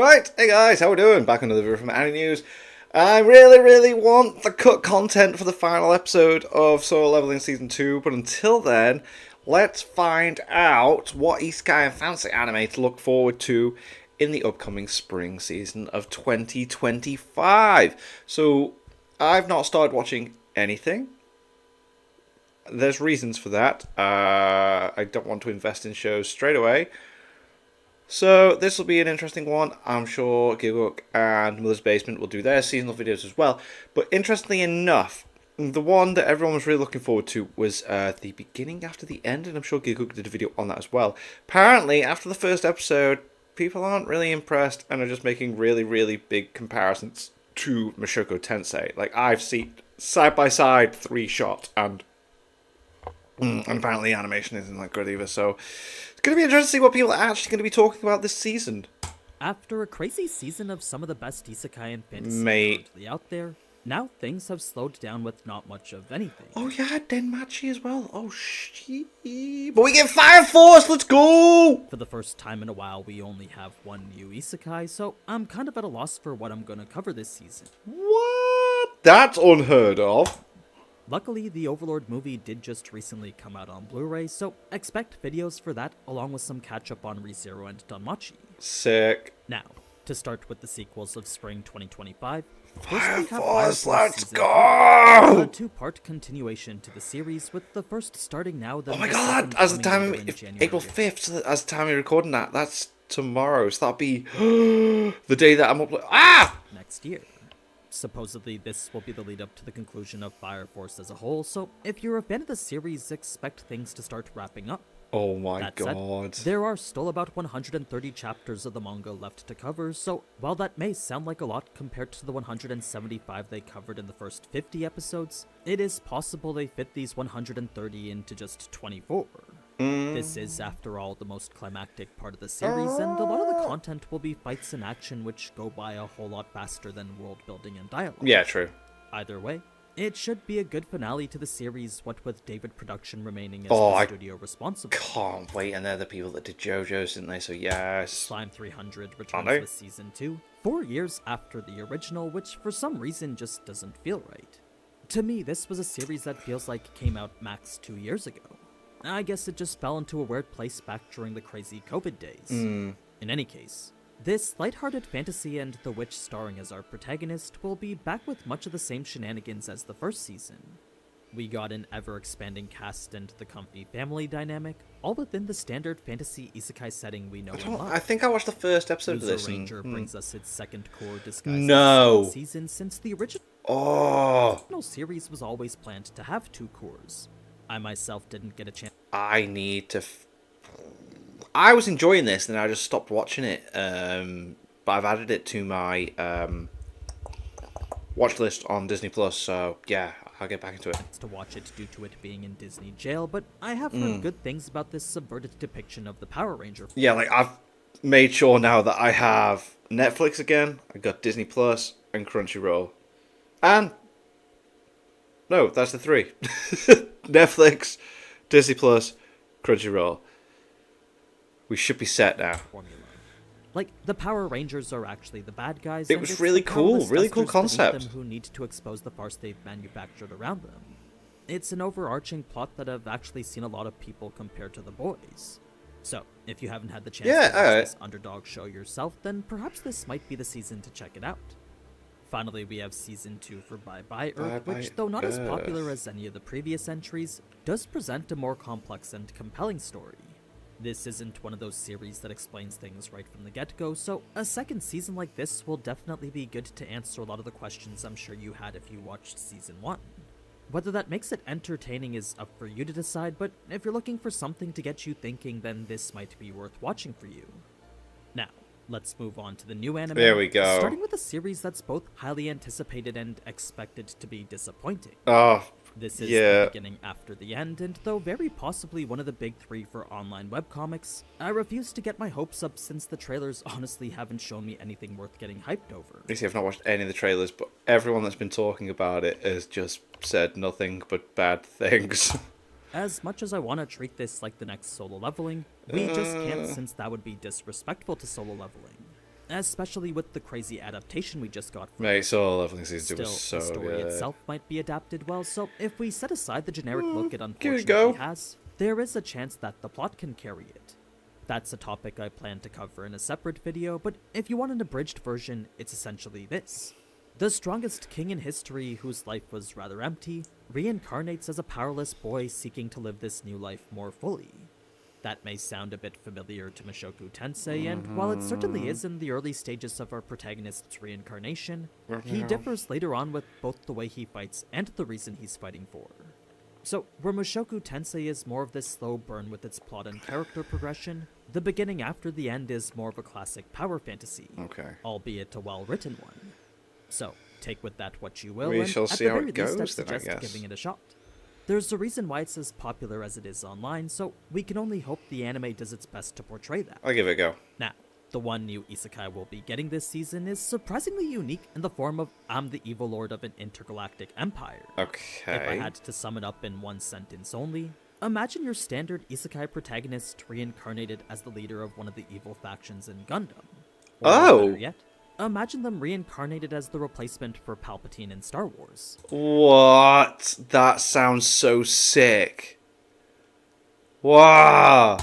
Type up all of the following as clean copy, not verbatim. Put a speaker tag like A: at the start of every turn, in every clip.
A: Right, hey guys, how we doing? Back on another video from Annie News. I really want the cut content for the final episode of Solo Leveling Season 2, but until then, let's find out what Isekai and fantasy anime to look forward to in the upcoming spring season of 2025. So, I've not started watching anything. There's reasons for that. I don't want to invest in shows straight away. So this will be an interesting one. I'm sure Giguk and Miller's Basement will do their seasonal videos as well. But interestingly enough, the one that everyone was really looking forward to was the beginning after the end, and I'm sure Giguk did a video on that as well. Apparently, after the first episode, people aren't really impressed and are just making really big comparisons to Mushoku Tensei. Like, I've seen side by side 3-shot, and apparently animation isn't that good either, so it's going to be interesting to see what people are actually going to be talking about this season.
B: After a crazy season of some of the best isekai and fantasy currently out there, now things have slowed down with not much of anything.
A: Oh yeah, Denmachi as well. Oh shit. But we get Fire Force, let's go!
B: For the first time in a while, we only have one new isekai, so I'm kind of at a loss for what I'm going to cover this season.
A: What? That's unheard of.
B: Luckily, the Overlord movie did just recently come out on Blu-ray, so expect videos for that, along with some catch-up on ReZero and Danmachi.
A: Sick.
B: Now, to start with the sequels of Spring 2025,
A: Fire Force, let's go!
B: A two-part continuation to the series, with the first starting now.
A: Oh my god, as the time April 5th, so as the time we're recording that, that's tomorrow, so that'll be the day that I'm uploading.
B: Next year. Supposedly, this will be the lead up to the conclusion of Fire Force as a whole, so if you're a fan of the series, expect things to start wrapping up.
A: Oh my
B: god. There are still about 130 chapters of the manga left to cover, so while that may sound like a lot compared to the 175 they covered in the first 50 episodes, it is possible they fit these 130 into just 24. This is, after all, the most climactic part of the series, and a lot of the content will be fights and action which go by a whole lot faster than world building and dialogue.
A: Yeah, true.
B: Either way, it should be a good finale to the series, what with David Production remaining as the studio responsible.
A: Can't wait, and they're the people that did JoJo's, didn't they? So yes.
B: Slime 300 returns with Season 2, 4 years after the original, which for some reason just doesn't feel right. To me, this was a series that feels like it came out max 2 years ago. I guess it just fell into a weird place back during the crazy COVID days. In any case, this lighthearted fantasy and the witch starring as our protagonist will be back with much of the same shenanigans as the first season. We got an ever-expanding cast and the comfy family dynamic, all within the standard fantasy isekai setting we know and love.
A: I think I watched the first episode of this.
B: Ranger brings us its second core disguised season since the original series was always planned to have 2 cores. I myself didn't get a chance.
A: I need to. I was enjoying this, and I just stopped watching it. But I've added it to my watch list on Disney Plus. So yeah, I'll get back into it.
B: To watch it due to it being in Disney jail, but I have heard good things about this subverted depiction of the Power Ranger.
A: Yeah, like I've made sure now that I have Netflix again. I got Disney Plus and Crunchyroll, and no, that's the 3. Netflix, Disney Plus, Crunchyroll. We should be set now.
B: Like, the Power Rangers are actually the bad guys.
A: It was really cool concept.
B: Who need to expose the farce they've manufactured around them. It's an overarching plot that I've actually seen a lot of people compare to The Boys. So, if you haven't had the chance to watch this underdog show yourself, then perhaps this might be the season to check it out. Finally, we have Season 2 for Bye Bye Earth, which, though not as popular as any of the previous entries, does present a more complex and compelling story. This isn't one of those series that explains things right from the get-go, so a second season like this will definitely be good to answer a lot of the questions I'm sure you had if you watched Season 1. Whether that makes it entertaining is up for you to decide, but if you're looking for something to get you thinking, then this might be worth watching for you. Now, let's move on to the new anime.
A: There we go.
B: Starting with a series that's both highly anticipated and expected to be disappointing. This is the beginning after the end, and though very possibly one of the big 3 for online webcomics, I refuse to get my hopes up since the trailers honestly haven't shown me anything worth getting hyped over.
A: You see, I've not watched any of the trailers, but everyone that's been talking about it has just said nothing but bad things.
B: As much as I want to treat this like the next Solo Leveling, we just can't, since that would be disrespectful to Solo Leveling. especially with the crazy adaptation we just got from
A: Mate, Solo Leveling Season 2
B: Still,
A: was so
B: the story
A: good.
B: itself might be adapted well, so if we set aside the generic look it
A: Give it a
B: unfortunately
A: go.
B: has, there is a chance that the plot can carry it. That's a topic I plan to cover in a separate video, but if you want an abridged version, it's essentially this. The strongest king in history, whose life was rather empty, reincarnates as a powerless boy seeking to live this new life more fully. That may sound a bit familiar to Mushoku Tensei, and while it certainly is in the early stages of our protagonist's reincarnation, he differs later on with both the way he fights and the reason he's fighting for. So, where Mushoku Tensei is more of this slow burn with its plot and character progression, the beginning after the end is more of a classic power fantasy,
A: Okay.
B: albeit a well-written one. So, take with that what you will,
A: We
B: and
A: shall
B: at
A: see
B: the
A: how
B: very
A: it
B: least I
A: goes then, I
B: suggest
A: guess.
B: giving it a shot. There's a reason why it's as popular as it is online, so we can only hope the anime does its best to portray that.
A: I'll give it a go.
B: Now, the one new isekai we'll be getting this season is surprisingly unique in the form of I'm the evil lord of an intergalactic empire.
A: Okay.
B: If I had to sum it up in one sentence only, imagine your standard isekai protagonist reincarnated as the leader of one of the evil factions in Gundam. Or
A: Oh!
B: better yet, imagine them reincarnated as the replacement for Palpatine in Star Wars.
A: What? That sounds so sick. Wow!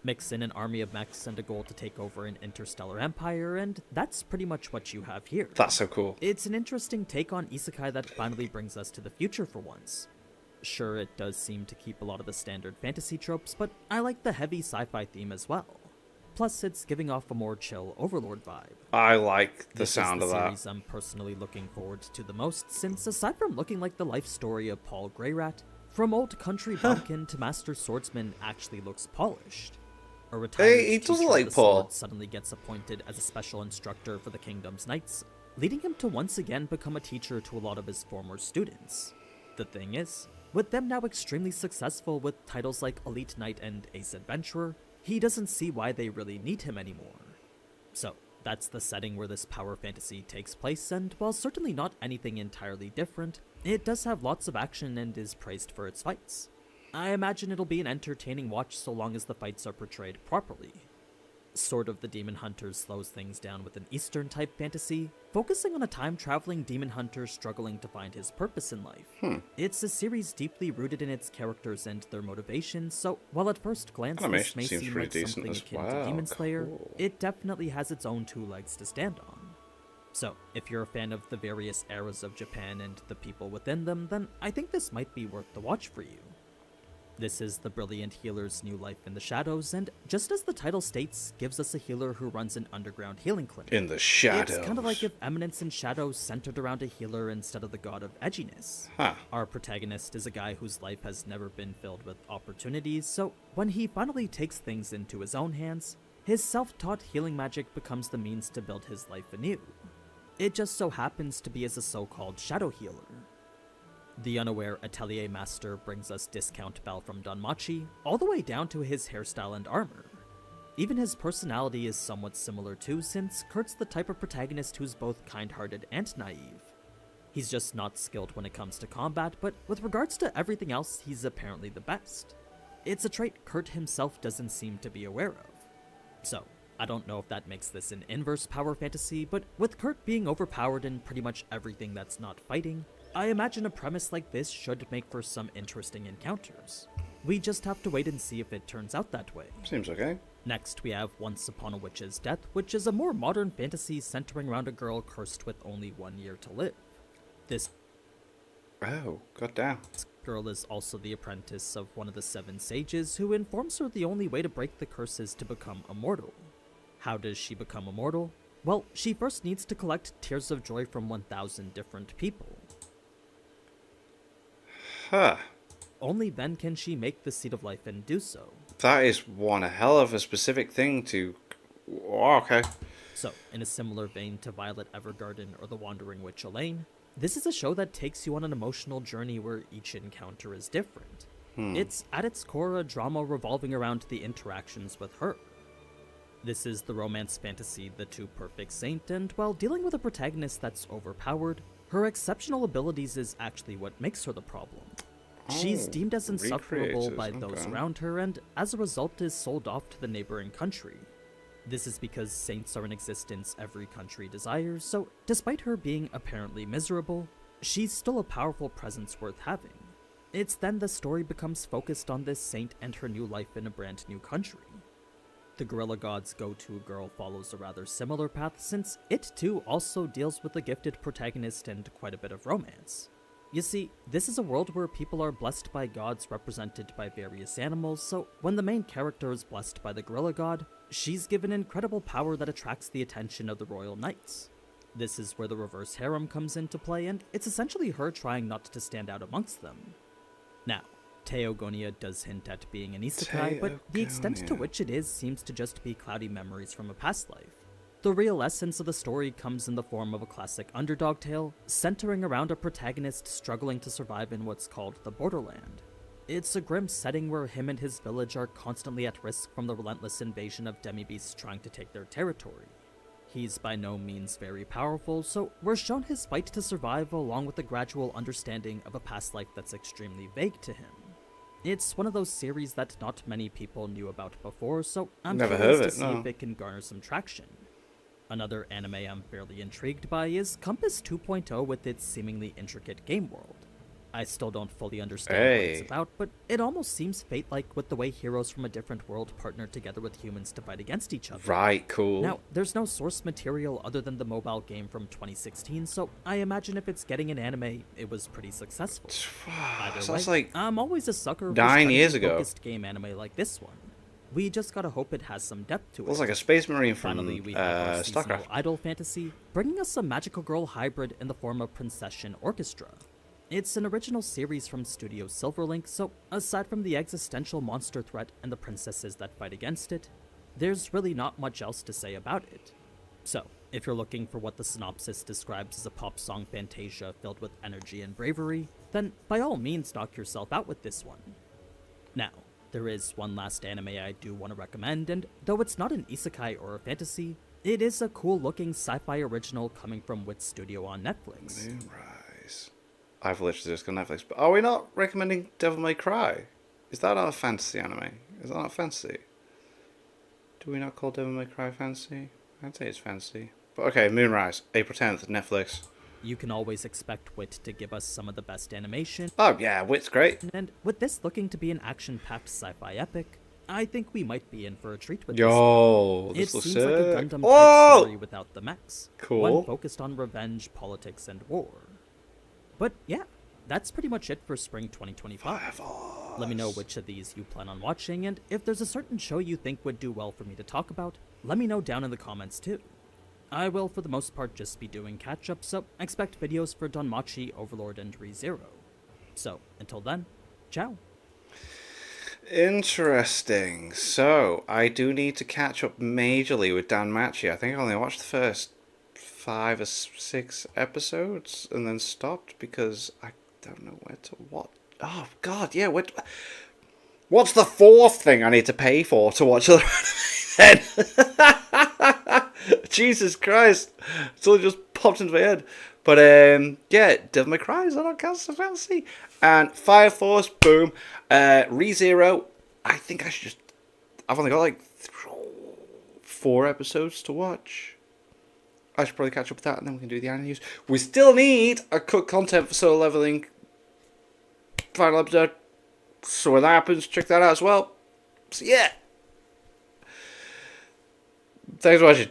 B: Mix in an army of mechs and a goal to take over an interstellar empire, and that's pretty much what you have here.
A: That's so cool.
B: It's an interesting take on isekai that finally brings us to the future for once. Sure, it does seem to keep a lot of the standard fantasy tropes, but I like the heavy sci-fi theme as well. Plus, it's giving off a more chill Overlord vibe.
A: I like the
B: This
A: sound
B: is
A: of
B: the
A: that.
B: series I'm personally looking forward to the most, since aside from looking like the life story of Paul Greyrat, from old country bumpkin to master swordsman actually looks polished. A retired
A: Hey, he doesn't
B: teacher of
A: like
B: the
A: Paul.
B: sword suddenly gets appointed as a special instructor for the Kingdom's Knights, leading him to once again become a teacher to a lot of his former students. The thing is, with them now extremely successful with titles like Elite Knight and Ace Adventurer, he doesn't see why they really need him anymore. So, that's the setting where this power fantasy takes place, and while certainly not anything entirely different, it does have lots of action and is praised for its fights. I imagine it'll be an entertaining watch so long as the fights are portrayed properly. Sword of the Demon Hunter slows things down with an Eastern-type fantasy, focusing on a time-traveling demon hunter struggling to find his purpose in life. It's a series deeply rooted in its characters and their motivations, so while at first glance this
A: Animation
B: may
A: seems
B: seem
A: pretty
B: like
A: decent
B: something
A: as
B: akin
A: well.
B: to Demon Slayer,
A: Cool.
B: it definitely has its own two legs to stand on. So, if you're a fan of the various eras of Japan and the people within them, then I think this might be worth the watch for you. This is the brilliant healer's new life in the shadows, and just as the title states, gives us a healer who runs an underground healing clinic.
A: In the shadows.
B: It's kind of like if Eminence in Shadows centered around a healer instead of the god of edginess.
A: Huh.
B: Our protagonist is a guy whose life has never been filled with opportunities, so when he finally takes things into his own hands, his self-taught healing magic becomes the means to build his life anew. It just so happens to be as a so-called shadow healer. The unaware atelier master brings us discount Bell from Danmachi, all the way down to his hairstyle and armor. Even his personality is somewhat similar too, since Kurt's the type of protagonist who's both kind-hearted and naive. He's just not skilled when it comes to combat, but with regards to everything else, he's apparently the best. It's a trait Kurt himself doesn't seem to be aware of. So, I don't know if that makes this an inverse power fantasy, but with Kurt being overpowered in pretty much everything that's not fighting, I imagine a premise like this should make for some interesting encounters. We just have to wait and see if it turns out that way.
A: Seems okay.
B: Next, we have Once Upon a Witch's Death, which is a more modern fantasy centering around a girl cursed with only 1 year to live. This
A: Oh, goddamn.
B: girl is also the apprentice of one of the 7 sages, who informs her the only way to break the curse is to become immortal. How does she become immortal? Well, she first needs to collect tears of joy from 1,000 different people.
A: Huh.
B: Only then can she make the Seed of Life and do so.
A: That is one hell of a specific thing to... Oh, okay.
B: So, in a similar vein to Violet Evergarden or The Wandering Witch Elaine, this is a show that takes you on an emotional journey where each encounter is different. It's, at its core, a drama revolving around the interactions with her. This is the romance fantasy The Two Perfect Saint, and while dealing with a protagonist that's overpowered, her exceptional abilities is actually what makes her the problem. She's
A: Oh,
B: deemed as insufferable
A: recreators,
B: by those
A: okay.
B: around her, and as a result is sold off to the neighboring country. This is because saints are an existence every country desires, so despite her being apparently miserable, she's still a powerful presence worth having. It's then the story becomes focused on this saint and her new life in a brand new country. The Gorilla God's go-to girl follows a rather similar path, since it too also deals with a gifted protagonist and quite a bit of romance. You see, this is a world where people are blessed by gods represented by various animals, so when the main character is blessed by the Gorilla God, she's given incredible power that attracts the attention of the royal knights. This is where the reverse harem comes into play, and it's essentially her trying not to stand out amongst them. Now, Theogonia does hint at being an isekai, but the extent to which it is seems to just be cloudy memories from a past life. The real essence of the story comes in the form of a classic underdog tale, centering around a protagonist struggling to survive in what's called the Borderland. It's a grim setting where him and his village are constantly at risk from the relentless invasion of demi-beasts trying to take their territory. He's by no means very powerful, so we're shown his fight to survive along with the gradual understanding of a past life that's extremely vague to him. It's one of those series that not many people knew about before, so I'm curious to see if it can garner some traction. Another anime I'm fairly intrigued by is Compass 2.0 with its seemingly intricate game world. I still don't fully understand what it's about, but it almost seems fate-like with the way heroes from a different world partner together with humans to fight against each other.
A: Right, cool.
B: Now, there's no source material other than the mobile game from 2016, so I imagine if it's getting an anime, it was pretty successful. Either way,
A: like
B: I'm always a sucker for
A: 9 years ago.
B: focused game anime like this one. We just gotta hope it has some depth to it.
A: It was like a space marine from
B: Finally, we have our seasonal
A: StarCraft.
B: idol fantasy, bringing us a magical girl hybrid in the form of Princession Orchestra. It's an original series from Studio Silverlink, so aside from the existential monster threat and the princesses that fight against it, there's really not much else to say about it. So, if you're looking for what the synopsis describes as a pop song fantasia filled with energy and bravery, then by all means knock yourself out with this one. Now, there is one last anime I do want to recommend, and though it's not an isekai or a fantasy, it is a cool-looking sci-fi original coming from Wit Studio on Netflix.
A: Moonrise. I've literally just got Netflix, but are we not recommending Devil May Cry? Is that not a fantasy anime? Is that not fantasy? Do we not call Devil May Cry fantasy? I'd say it's fantasy. But okay, Moonrise, April 10th, Netflix.
B: You can always expect Wit to give us some of the best animation.
A: Oh yeah, Wit's great.
B: And with this looking to be an action-packed sci-fi epic, I think we might be in for a treat with
A: Yo,
B: this.
A: this
B: It
A: looks
B: seems like a
A: sick.
B: Gundam-type story without the mechs.
A: Cool.
B: One focused on revenge, politics, and war. But yeah, that's pretty much it for spring 2025. Let me know which of these you plan on watching, and if there's a certain show you think would do well for me to talk about, let me know down in the comments too. I will for the most part just be doing catch-up, so expect videos for Danmachi, Overlord, and ReZero. So, until then, ciao.
A: Interesting. So, I do need to catch up majorly with Danmachi. I think I only watched the first 5 or 6 episodes and then stopped because I don't know where to watch. Oh, God, yeah. What's the 4th thing I need to pay for to watch other anime then? Jesus Christ. It's all just popped into my head. But, yeah, Devil May Cry, is that on Cancer Fantasy? And Fire Force, boom. ReZero, I think I should just... I've only got like 4 episodes to watch. I should probably catch up with that and then we can do the anime news. We still need a cut content for Solo Leveling final episode. So when that happens, check that out as well. So yeah. Thanks for watching.